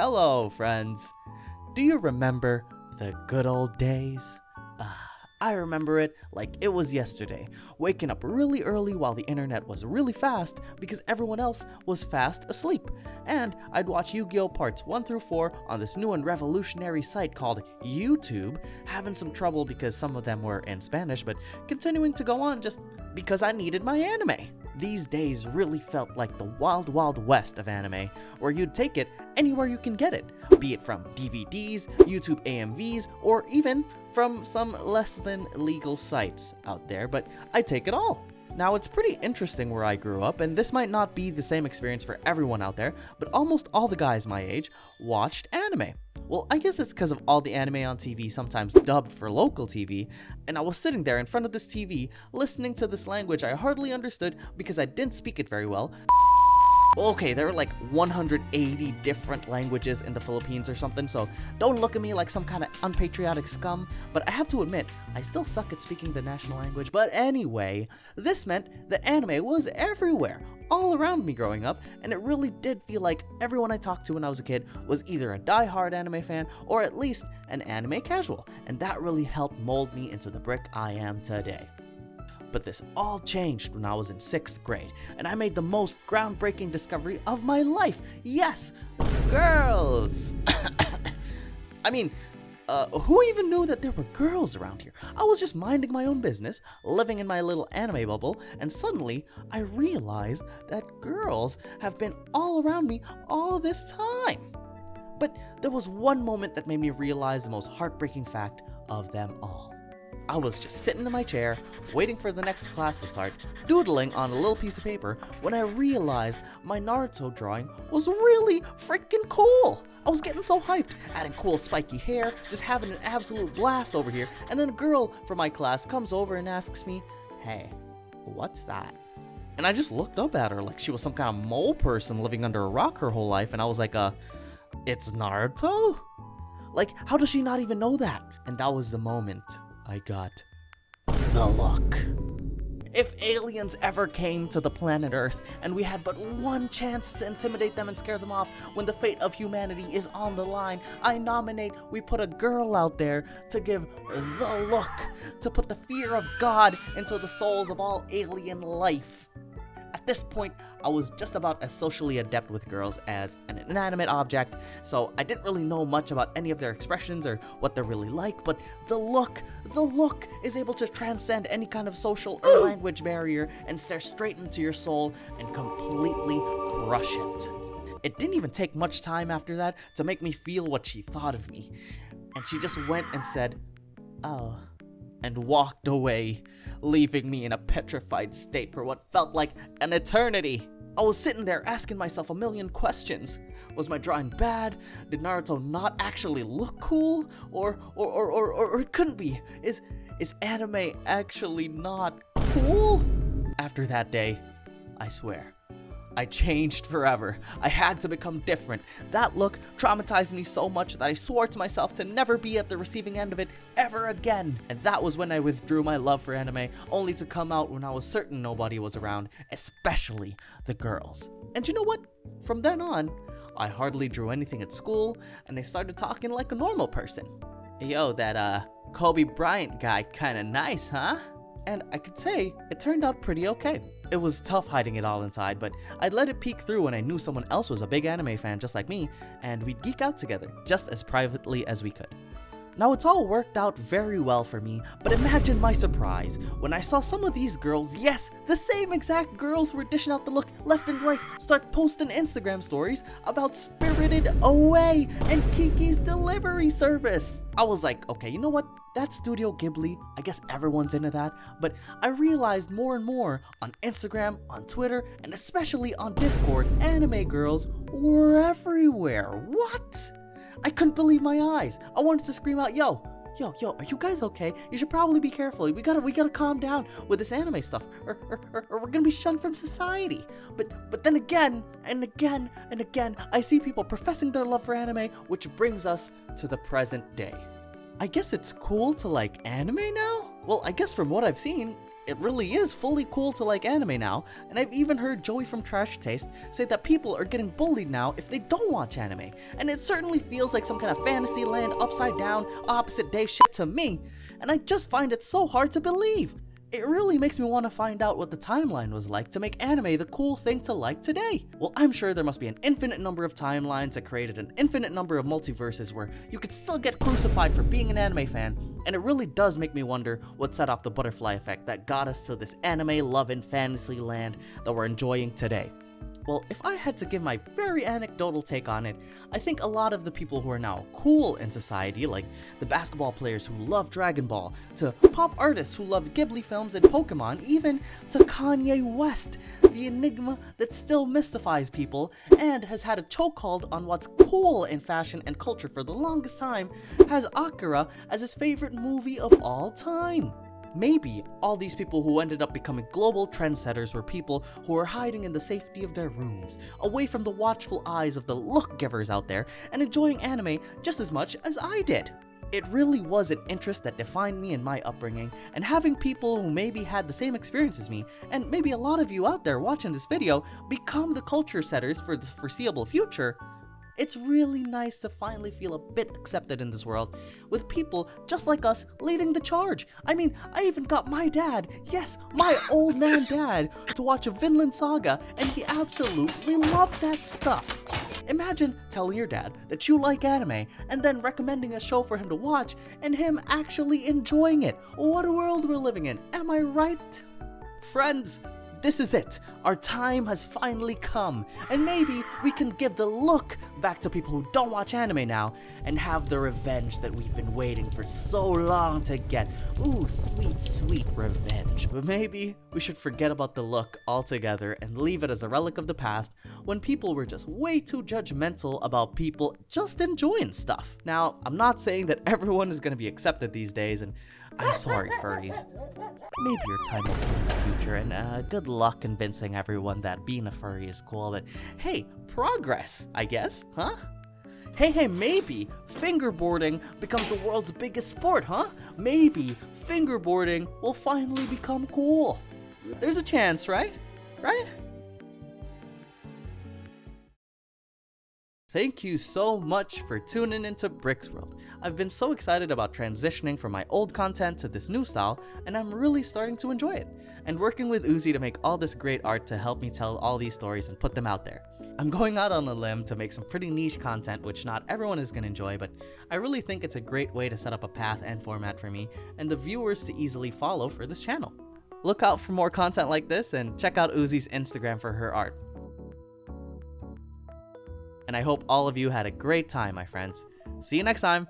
hello, friends. Do you remember the good old days? I remember it like it was yesterday, waking up really early while the internet was really fast because everyone else was fast asleep. And I'd watch Yu-Gi-Oh! Parts 1 through 4 on this new and revolutionary site called YouTube, having some trouble because some of them were in Spanish, but continuing to go on just because I needed my anime. These days really felt like the wild, wild west of anime, where you'd take it anywhere you can get it, be it from DVDs, YouTube AMVs, or even from some less than legal sites out there, but I'd take it all. Now, it's pretty interesting where I grew up, and this might not be the same experience for everyone out there, but almost all the guys my age watched anime. Well, I guess it's because of all the anime on TV, sometimes dubbed for local TV, and I was sitting there in front of this TV, listening to this language I hardly understood because I didn't speak it very well. Okay, there are like 180 different languages in the Philippines or something, so don't look at me like some kind of unpatriotic scum, but I have to admit, I still suck at speaking the national language. But anyway, this meant that anime was everywhere, all around me growing up, and it really did feel like everyone I talked to when I was a kid was either a die-hard anime fan or at least an anime casual, and that really helped mold me into the brick I am today. But this all changed when I was in 6th grade, and I made the most groundbreaking discovery of my life. Yes, girls! Who even knew that there were girls around here? I was just minding my own business, living in my little anime bubble, and suddenly I realized that girls have been all around me all this time. But there was one moment that made me realize the most heartbreaking fact of them all. I was just sitting in my chair, waiting for the next class to start, doodling on a little piece of paper, when I realized my Naruto drawing was really freaking cool. I was getting so hyped, adding cool spiky hair, just having an absolute blast over here, and then a girl from my class comes over and asks me, "Hey, what's that?" And I just looked up at her like she was some kind of mole person living under a rock her whole life, and I was like, it's Naruto? Like, how does she not even know that? And that was the moment I got the look. If aliens ever came to the planet Earth and we had but one chance to intimidate them and scare them off when the fate of humanity is on the line, I nominate we put a girl out there to give the look, to put the fear of God into the souls of all alien life. At this point, I was just about as socially adept with girls as an inanimate object, so I didn't really know much about any of their expressions or what they're really like, but the look is able to transcend any kind of social or language barrier and stare straight into your soul and completely crush it. It didn't even take much time after that to make me feel what she thought of me, and she just went and said, "Oh," and walked away, leaving me in a petrified state for what felt like an eternity. I was sitting there asking myself a million questions. Was my drawing bad? Did Naruto not actually look cool? Or it couldn't be. Is anime actually not cool? After that day, I swear, I changed forever. I had to become different. That look traumatized me so much that I swore to myself to never be at the receiving end of it ever again. And that was when I withdrew my love for anime, only to come out when I was certain nobody was around, especially the girls. And you know what? From then on, I hardly drew anything at school, and I started talking like a normal person. "Yo, that Kobe Bryant guy kinda nice, huh?" And I could say it turned out pretty okay. It was tough hiding it all inside, but I'd let it peek through when I knew someone else was a big anime fan just like me, and we'd geek out together, just as privately as we could. Now, it's all worked out very well for me, but imagine my surprise when I saw some of these girls, yes, the same exact girls were dishing out the look left and right, start posting Instagram stories about Spirited Away and Kiki's Delivery Service. I was like, okay, you know what? That's Studio Ghibli. I guess everyone's into that. But I realized more and more on Instagram, on Twitter, and especially on Discord, anime girls were everywhere. What? I couldn't believe my eyes. I wanted to scream out, yo, are you guys okay? You should probably be careful. We gotta calm down with this anime stuff, or we're gonna be shunned from society. But then again, and again, I see people professing their love for anime, which brings us to the present day. I guess it's cool to like anime now? Well, I guess from what I've seen, it really is fully cool to like anime now, and I've even heard Joey from Trash Taste say that people are getting bullied now if they don't watch anime, and it certainly feels like some kind of fantasy land upside down, opposite day shit to me, and I just find it so hard to believe. It really makes me want to find out what the timeline was like to make anime the cool thing to like today. Well, I'm sure there must be an infinite number of timelines that created an infinite number of multiverses where you could still get crucified for being an anime fan, and it really does make me wonder what set off the butterfly effect that got us to this anime-loving fantasy land that we're enjoying today. Well, if I had to give my very anecdotal take on it, I think a lot of the people who are now cool in society, like the basketball players who love Dragon Ball, to pop artists who love Ghibli films and Pokemon, even to Kanye West, the enigma that still mystifies people and has had a chokehold on what's cool in fashion and culture for the longest time, has Akira as his favorite movie of all time. Maybe all these people who ended up becoming global trendsetters were people who were hiding in the safety of their rooms, away from the watchful eyes of the look givers out there, and enjoying anime just as much as I did. It really was an interest that defined me in my upbringing, and having people who maybe had the same experience as me, and maybe a lot of you out there watching this video, become the culture setters for the foreseeable future, it's really nice to finally feel a bit accepted in this world, with people just like us leading the charge. I mean, I even got my dad, yes, my old man dad, to watch a Vinland Saga, and he absolutely loved that stuff. Imagine telling your dad that you like anime, and then recommending a show for him to watch, and him actually enjoying it. What a world we're living in, am I right? Friends, this is it. Our time has finally come, and maybe we can give the look back to people who don't watch anime now and have the revenge that we've been waiting for so long to get. Ooh, sweet, sweet revenge. But maybe we should forget about the look altogether and leave it as a relic of the past when people were just way too judgmental about people just enjoying stuff. Now, I'm not saying that everyone is going to be accepted these days, and I'm sorry, furries. Maybe your time will come in the future, and good luck convincing everyone that being a furry is cool, but hey, progress, I guess, huh? Hey, maybe fingerboarding becomes the world's biggest sport, huh? Maybe fingerboarding will finally become cool. There's a chance, right? Right? Thank you so much for tuning into Bricks World. I've been so excited about transitioning from my old content to this new style, and I'm really starting to enjoy it. And working with Uzi to make all this great art to help me tell all these stories and put them out there. I'm going out on a limb to make some pretty niche content which not everyone is going to enjoy, but I really think it's a great way to set up a path and format for me and the viewers to easily follow for this channel. Look out for more content like this, and check out Uzi's Instagram for her art. And I hope all of you had a great time, my friends. See you next time!